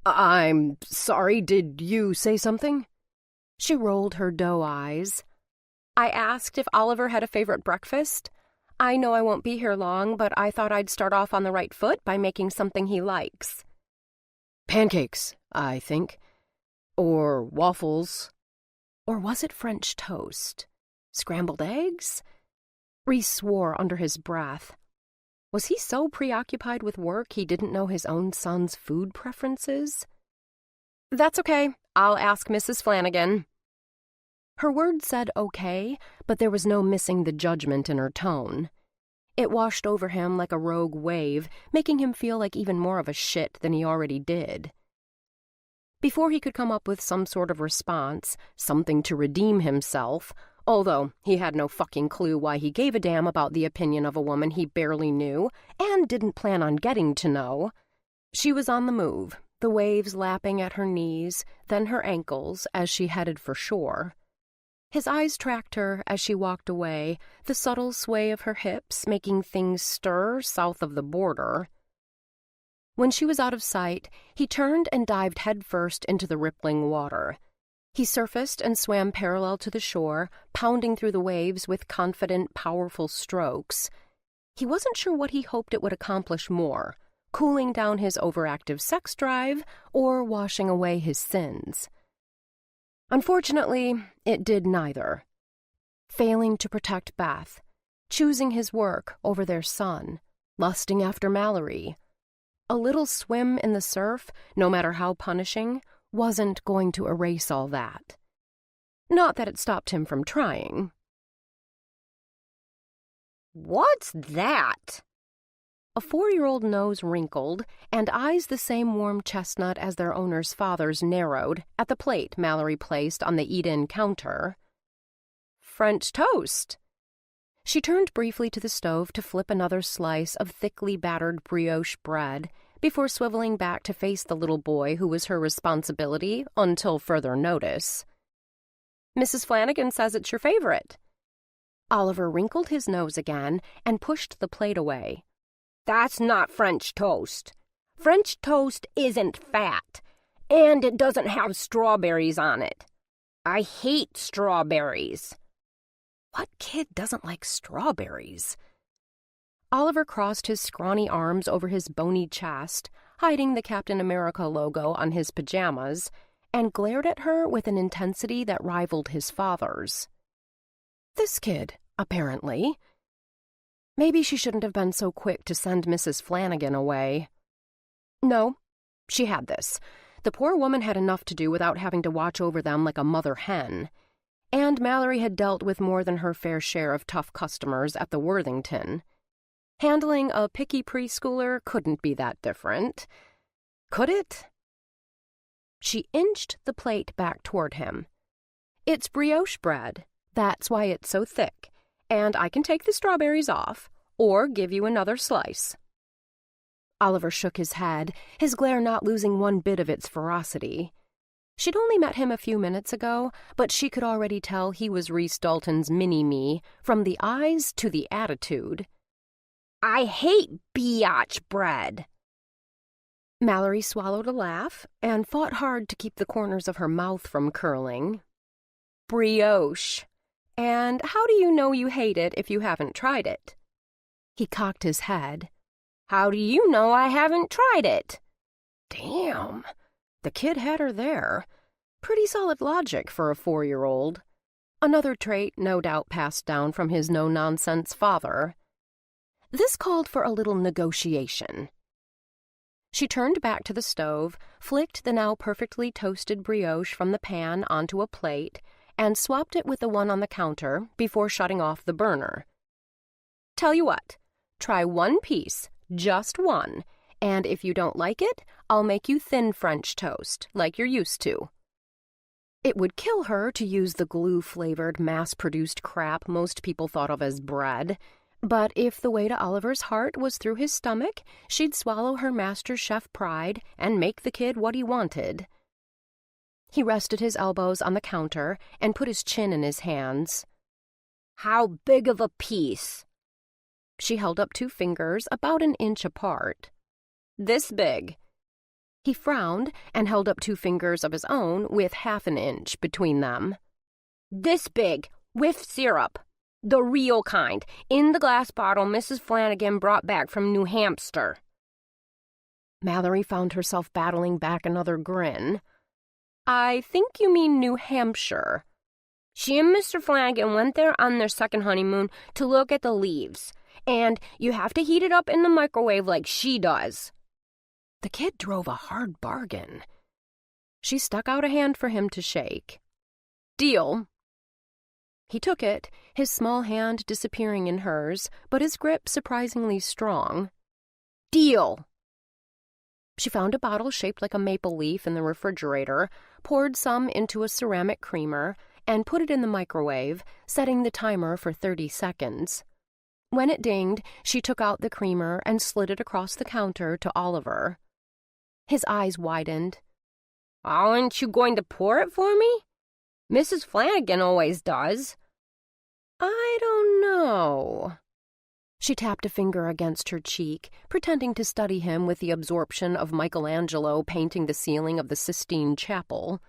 "I'm sorry, did you say something?" She rolled her doe eyes. "I asked if Oliver had a favorite breakfast. I know I won't be here long, but I thought I'd start off on the right foot by making something he likes." "Pancakes. I think. Or waffles. Or was it French toast? Scrambled eggs? Reese swore under his breath. Was he so preoccupied with work he didn't know his own son's food preferences? That's okay. I'll ask Mrs. Flanagan. Her words said okay, but there was no missing the judgment in her tone. It washed over him like a rogue wave, making him feel like even more of a shit than he already did. Before he could come up with some sort of response, something to redeem himself, although he had no fucking clue why he gave a damn about the opinion of a woman he barely knew and didn't plan on getting to know, she was on the move, the waves lapping at her knees, then her ankles as she headed for shore. His eyes tracked her as she walked away, the subtle sway of her hips making things stir south of the border. When she was out of sight, he turned and dived headfirst into the rippling water. He surfaced and swam parallel to the shore, pounding through the waves with confident, powerful strokes. He wasn't sure what he hoped it would accomplish more, cooling down his overactive sex drive or washing away his sins. Unfortunately, it did neither. Failing to protect Beth, choosing his work over their son, lusting after Mallory. A little swim in the surf, no matter how punishing, wasn't going to erase all that. Not that it stopped him from trying. What's that? A 4-year-old nose wrinkled, and eyes the same warm chestnut as their owner's father's narrowed at the plate Mallory placed on the eat-in counter. French toast. She turned briefly to the stove to flip another slice of thickly battered brioche bread before swiveling back to face the little boy who was her responsibility until further notice. Mrs. Flanagan says it's your favorite. Oliver wrinkled his nose again and pushed the plate away. That's not French toast. French toast isn't fat, and it doesn't have strawberries on it. I hate strawberries. What kid doesn't like strawberries? Oliver crossed his scrawny arms over his bony chest, hiding the Captain America logo on his pajamas, and glared at her with an intensity that rivaled his father's. This kid, apparently. Maybe she shouldn't have been so quick to send Mrs. Flanagan away. No, she had this. The poor woman had enough to do without having to watch over them like a mother hen. And Mallory had dealt with more than her fair share of tough customers at the Worthington. Handling a picky preschooler couldn't be that different. Could it? She inched the plate back toward him. It's brioche bread. That's why it's so thick. And I can take the strawberries off, or give you another slice. Oliver shook his head, his glare not losing one bit of its ferocity. She'd only met him a few minutes ago, but she could already tell he was Reese Dalton's mini-me, from the eyes to the attitude. I hate biatch bread. Mallory swallowed a laugh and fought hard to keep the corners of her mouth from curling. Brioche. And how do you know you hate it if you haven't tried it? He cocked his head. How do you know I haven't tried it? Damn. The kid had her there. Pretty solid logic for a 4-year-old. Another trait no doubt passed down from his no-nonsense father. This called for a little negotiation. She turned back to the stove, flicked the now perfectly toasted brioche from the pan onto a plate, and swapped it with the one on the counter before shutting off the burner. Tell you what, try one piece, just one, and if you don't like it, I'll make you thin French toast, like you're used to. It would kill her to use the glue-flavored, mass-produced crap most people thought of as bread, but if the way to Oliver's heart was through his stomach, she'd swallow her master chef pride and make the kid what he wanted. He rested his elbows on the counter and put his chin in his hands. How big of a piece? She held up 2 fingers about an inch apart. This big. He frowned and held up 2 fingers of his own with half an inch between them. This big, with syrup. The real kind, in the glass bottle Mrs. Flanagan brought back from New Hampshire. Mallory found herself battling back another grin. I think you mean New Hampshire. She and Mr. Flanagan went there on their second honeymoon to look at the leaves. And you have to heat it up in the microwave like she does. The kid drove a hard bargain. She stuck out a hand for him to shake. Deal. He took it, his small hand disappearing in hers, but his grip surprisingly strong. Deal. She found a bottle shaped like a maple leaf in the refrigerator, poured some into a ceramic creamer, and put it in the microwave, setting the timer for 30 seconds. When it dinged, she took out the creamer and slid it across the counter to Oliver. His eyes widened. Aren't you going to pour it for me? Mrs. Flanagan always does. I don't know. She tapped a finger against her cheek, pretending to study him with the absorption of Michelangelo painting the ceiling of the Sistine Chapel.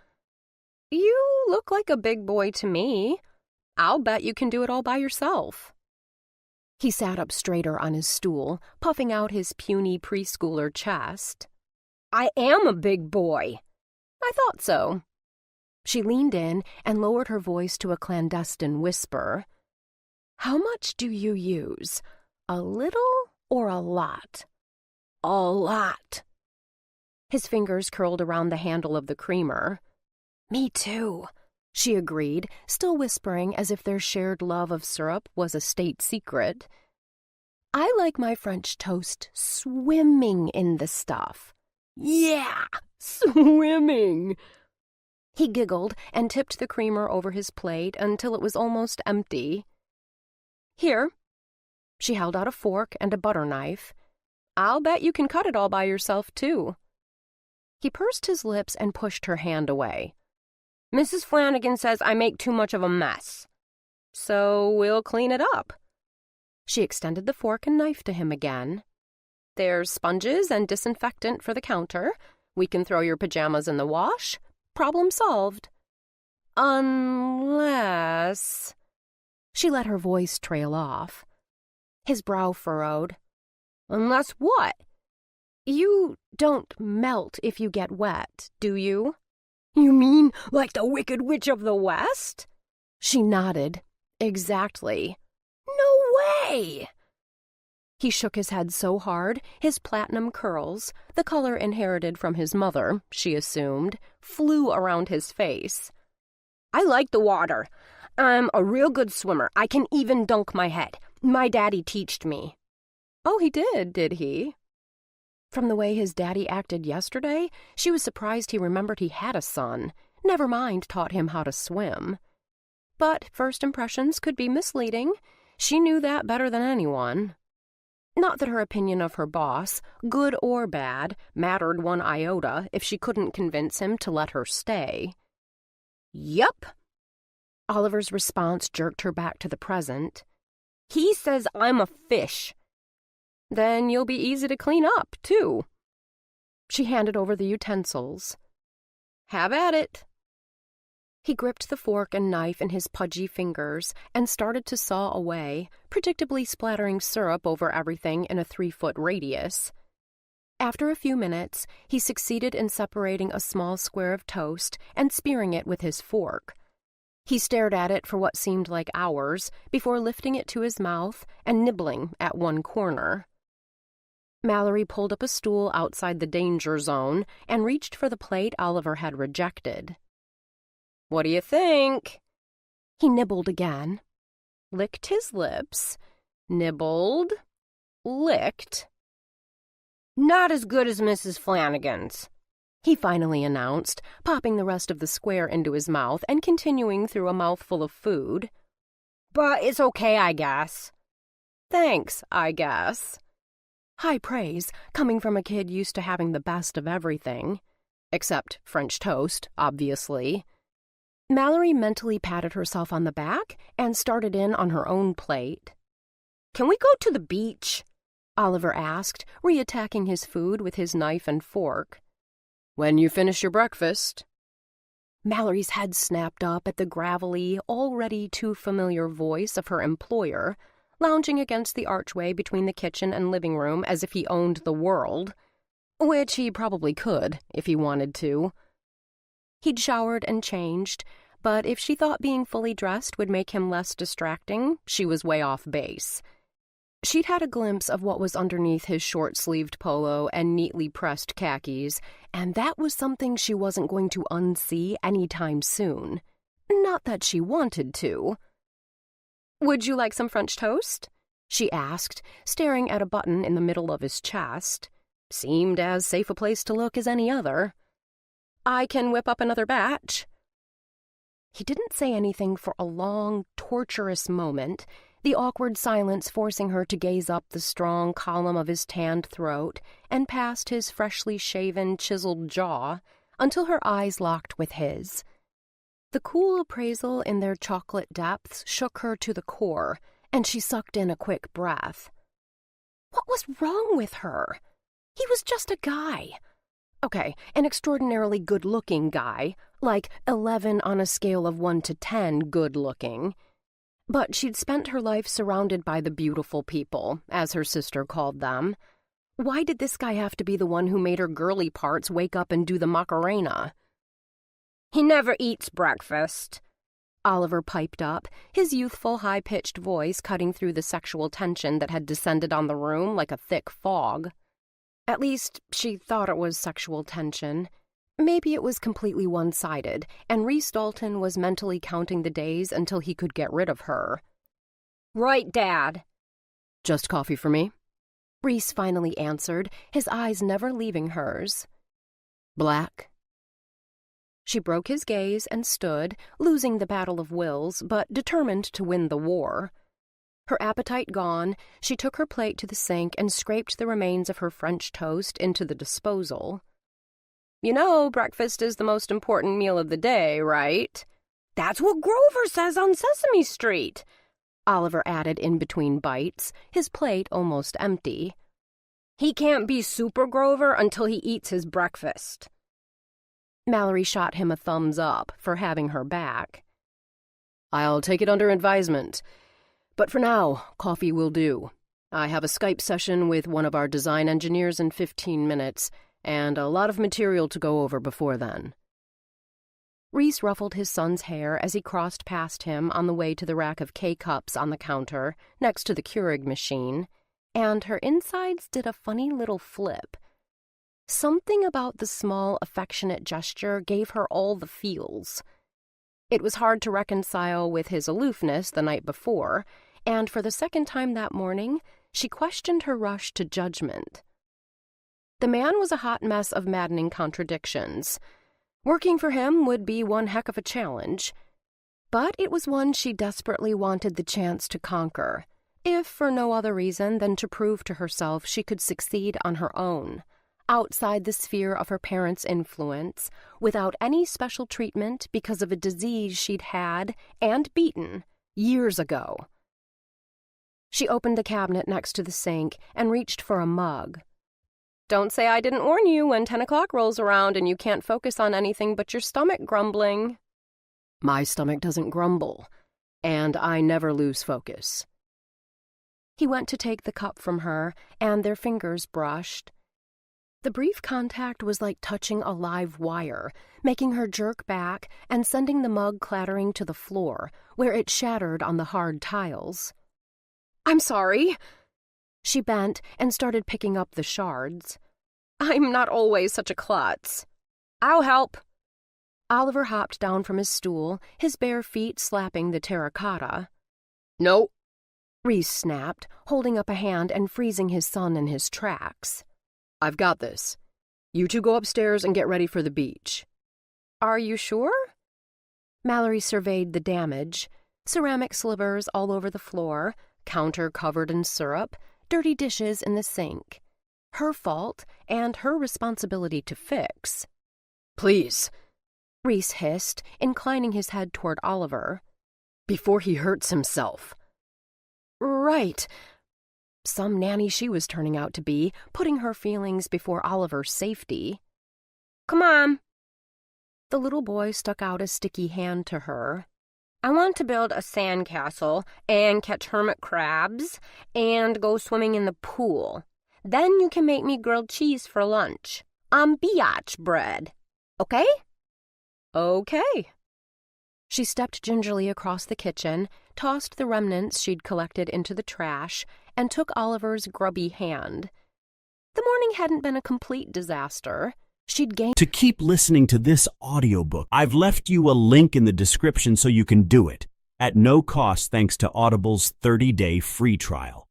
You look like a big boy to me. I'll bet you can do it all by yourself. He sat up straighter on his stool, puffing out his puny preschooler chest. I am a big boy. I thought so. She leaned in and lowered her voice to a clandestine whisper. How much do you use? A little or a lot? A lot. His fingers curled around the handle of the creamer. Me too, she agreed, still whispering as if their shared love of syrup was a state secret. I like my French toast swimming in the stuff. Yeah, swimming. He giggled and tipped the creamer over his plate until it was almost empty. Here. She held out a fork and a butter knife. I'll bet you can cut it all by yourself, too. He pursed his lips and pushed her hand away. Mrs. Flanagan says I make too much of a mess. So we'll clean it up. She extended the fork and knife to him again. There's sponges and disinfectant for the counter. We can throw your pajamas in the wash. Problem solved. Unless... She let her voice trail off. His brow furrowed. Unless what? You don't melt if you get wet, do you? You mean like the Wicked Witch of the West? She nodded. Exactly. No way! He shook his head so hard, his platinum curls, the color inherited from his mother, she assumed, flew around his face. I like the water. I'm a real good swimmer. I can even dunk my head. My daddy teached me. Oh, he did he? From the way his daddy acted yesterday, she was surprised he remembered he had a son, never mind taught him how to swim. But first impressions could be misleading. She knew that better than anyone. Not that her opinion of her boss, good or bad, mattered one iota if she couldn't convince him to let her stay. Yup. Oliver's response jerked her back to the present. He says I'm a fish. Then you'll be easy to clean up, too. She handed over the utensils. Have at it. He gripped the fork and knife in his pudgy fingers and started to saw away, predictably splattering syrup over everything in a 3-foot radius. After a few minutes, he succeeded in separating a small square of toast and spearing it with his fork. He stared at it for what seemed like hours before lifting it to his mouth and nibbling at one corner. Mallory pulled up a stool outside the danger zone and reached for the plate Oliver had rejected. What do you think? He nibbled again, licked his lips, nibbled, licked. Not as good as Mrs. Flanagan's, he finally announced, popping the rest of the square into his mouth and continuing through a mouthful of food. But it's okay, I guess. Thanks, I guess. High praise, coming from a kid used to having the best of everything. Except French toast, obviously. Mallory mentally patted herself on the back and started in on her own plate. Can we go to the beach? Oliver asked, reattacking his food with his knife and fork. When you finish your breakfast. Mallory's head snapped up at the gravelly, already too familiar voice of her employer, lounging against the archway between the kitchen and living room as if he owned the world. which he probably could if he wanted to. He'd showered and changed, but if she thought being fully dressed would make him less distracting, she was way off base. She'd had a glimpse of what was underneath his short-sleeved polo and neatly pressed khakis, and that was something she wasn't going to unsee anytime soon. Not that she wanted to. "Would you like some French toast?" she asked, staring at a button in the middle of his chest. Seemed as safe a place to look as any other. "I can whip up another batch." He didn't say anything for a long, torturous moment, the awkward silence forcing her to gaze up the strong column of his tanned throat and past his freshly shaven, chiseled jaw until her eyes locked with his. The cool appraisal in their chocolate depths shook her to the core, and she sucked in a quick breath. What was wrong with her? He was just a guy. Okay, an extraordinarily good-looking guy, like 11 on a scale of 1 to 10 good-looking. But she'd spent her life surrounded by the beautiful people, as her sister called them. Why did this guy have to be the one who made her girly parts wake up and do the Macarena? "He never eats breakfast," Oliver piped up, his youthful, high-pitched voice cutting through the sexual tension that had descended on the room like a thick fog. At least, she thought it was sexual tension. Maybe it was completely one-sided, and Rhys Dalton was mentally counting the days until he could get rid of her. "Right, Dad." "Just coffee for me?" Rhys finally answered, his eyes never leaving hers. "Black?" She broke his gaze and stood, losing the battle of wills, but determined to win the war. Her appetite gone, she took her plate to the sink and scraped the remains of her French toast into the disposal. "You know, breakfast is the most important meal of the day, right?" "That's what Grover says on Sesame Street," Oliver added in between bites, his plate almost empty. "He can't be Super Grover until he eats his breakfast." Mallory shot him a thumbs up for having her back. "I'll take it under advisement. But for now, coffee will do. I have a Skype session with one of our design engineers in 15 minutes, and a lot of material to go over before then." Rhys ruffled his son's hair as he crossed past him on the way to the rack of K-cups on the counter next to the Keurig machine, and her insides did a funny little flip. Something about the small, affectionate gesture gave her all the feels. It was hard to reconcile with his aloofness the night before, and for the second time that morning, she questioned her rush to judgment. The man was a hot mess of maddening contradictions. Working for him would be one heck of a challenge, but it was one she desperately wanted the chance to conquer, if for no other reason than to prove to herself she could succeed on her own, outside the sphere of her parents' influence, without any special treatment because of a disease she'd had and beaten years ago. She opened the cabinet next to the sink and reached for a mug. "Don't say I didn't warn you when 10 o'clock rolls around and you can't focus on anything but your stomach grumbling." "My stomach doesn't grumble, and I never lose focus." He went to take the cup from her, and their fingers brushed. The brief contact was like touching a live wire, making her jerk back and sending the mug clattering to the floor, where it shattered on the hard tiles. "I'm sorry." She bent and started picking up the shards. "I'm not always such a klutz." "I'll help." Oliver hopped down from his stool, his bare feet slapping the terracotta. "No," Rhys snapped, holding up a hand and freezing his son in his tracks. "I've got this. You two go upstairs and get ready for the beach." "Are you sure?" Mallory surveyed the damage. Ceramic slivers all over the floor, counter covered in syrup, dirty dishes in the sink. Her fault and her responsibility to fix. "Please," Rhys hissed, inclining his head toward Oliver. "Before he hurts himself." "Right." Some nanny she was turning out to be, putting her feelings before Oliver's safety. "Come on." The little boy stuck out a sticky hand to her. "I want to build a sandcastle and catch hermit crabs and go swimming in the pool. Then you can make me grilled cheese for lunch on biatch bread. Okay? Okay. She stepped gingerly across the kitchen, tossed the remnants she'd collected into the trash, and took Oliver's grubby hand. The morning hadn't been a complete disaster. She'd gained. To keep listening to this audiobook, I've left you a link in the description so you can do it, at no cost thanks to Audible's 30-day free trial.